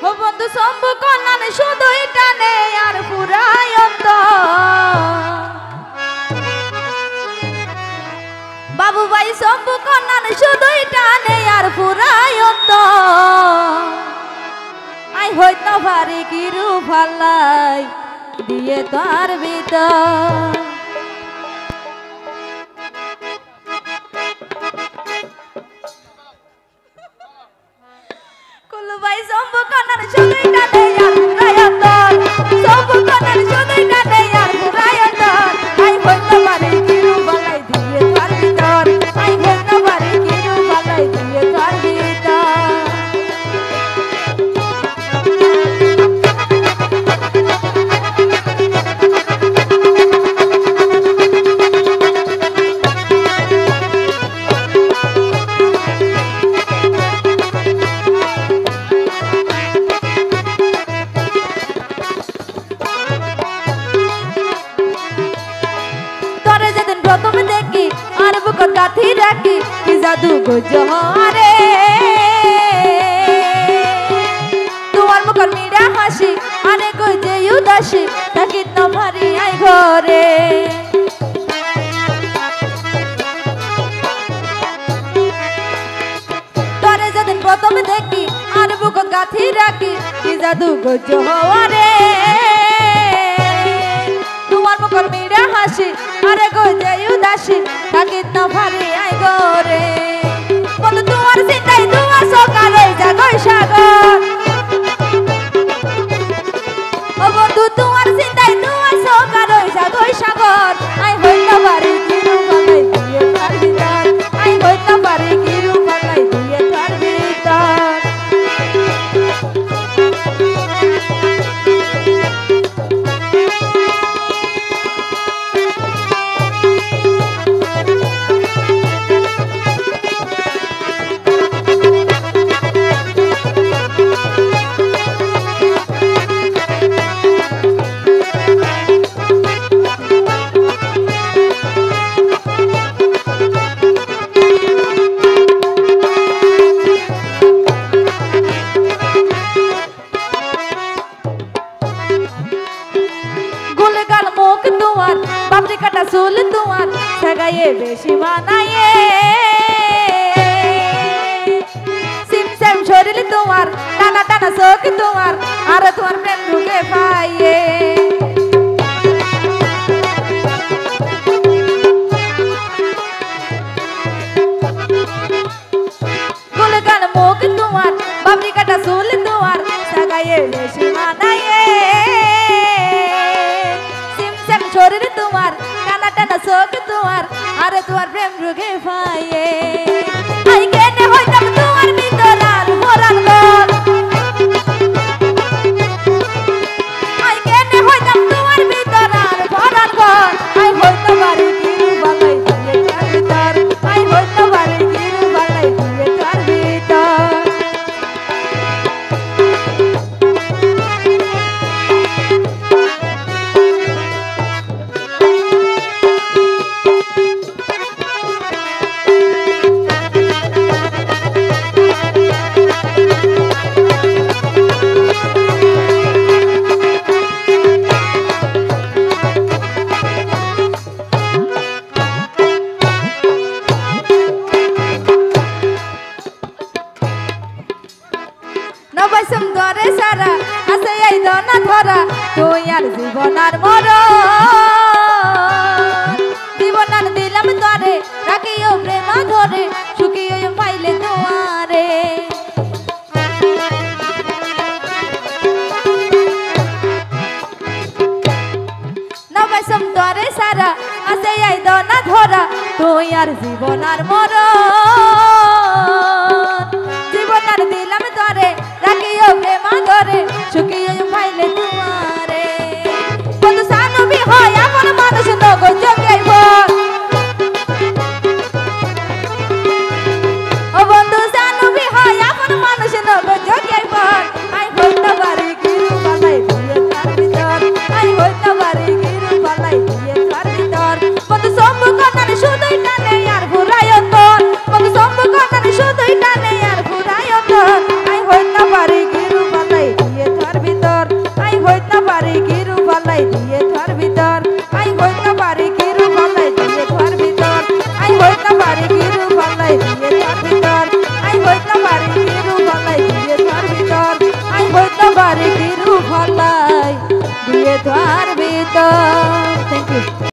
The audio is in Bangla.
ও বন্ধু শম্ভু কন্যান শুধুই টানে আর পুরাই বাবু ভাই শম্ভু কন্যান শুধুই টানে আর পুরাই আই হইত না ভারি কিরু ফাল্লাই দিয়ে তার ভিতর কুলু ভাই শম্ভু কন্যান শুধুই টানে আর পুরাই শম্ভু কন্যান শুধুই টানে আর পুরাই আই হইত না ভারি কিরু ফাল্লাই দিয়ে তার ভিতর আই হইত না ভারি কিরু ফাল্লাই দিয়ে তার ভিতর গাথি রাখি কি জাদু গো জহরে তোমার মুখের মিড়া হাসি আরে গো যে উদাসী থাকি না ভারি আই ঘরে তোরে যেদিন প্রথম দেখি আর বুক গাথি রাখি কি জাদু গো জহরে তোমার মুখের মিড়া হাসি আরে গো যে উদাসী থাকি না ভারি আই ঘরে বন্ধু তোমার চিন্তাই তোমার সকাল হয়ে যা গই সাগর ও বন্ধু তোমার চিন্তাই তোমার সকাল হয়ে যা গই সাগর আই হইত ভারি কিরু ফালাই দিয়ে তার ভিতর আই হইত ভারি কিরু ফালাই দিয়ে তার ভিতর চুল তোমার সাগাইয়ে বেশি মানাইয়ে সিমসাম শরীর তোমার টানা টানা চোখ তোমার আর তোমার প্রেম ঢুকে পাইয়ে গুলগান মুখ তোমার বাবরি কাটা চুল তোমার সাগাইয়ে বেশি মানাইয়ে সিমসাম শরীর তোমার টানা চোখ তোমার আরে তোমার প্রেম রোগে পাইয়ে আই কেনে হইতাম তোমার ভিতর আর ভরান ঘর আই কেনে হইতাম তোমার ভিতর আর ভরান ঘর আই হইতো বাড়ি কিরু বালাই দিয়ে তার ভিতর আই হইতো বাড়ি কিরু বালাই দিয়ে তার ভিতর সুন্দরে সারা আছে এই দনা ধরা তুই আর জীবনার মর জীবনার দিলাম তরে রাখিও প্রেম ধরে সুখিও পাইলে তোমারে নবাই সুন্দরে সারা আছে এই দনা ধরা তুই আর জীবনার মর জীবনার দিলাম তরে রাখিও প্রেম ধরে সুখিও পাইলে তোমারে বন্ধু সানবি হয় আমার মানুষ নগর জগাইব ও বন্ধু সানবি হয় আমার মানুষ নগর জগাইব আই হইতো বাড়ি কিরু বালাই দিয়ে তার ভিতর আই হইতো বাড়ি কিরু বালাই দিয়ে তার ভিতর বন্ধু শম্ভু কন্যান শুধুই টানে আর ঘুরায় বন্ধু শম্ভু কন্যান শুধুই টানে আর ঘুরায় আই হইতো বাড়ি কিরু বালাই ভিতর। Thank you.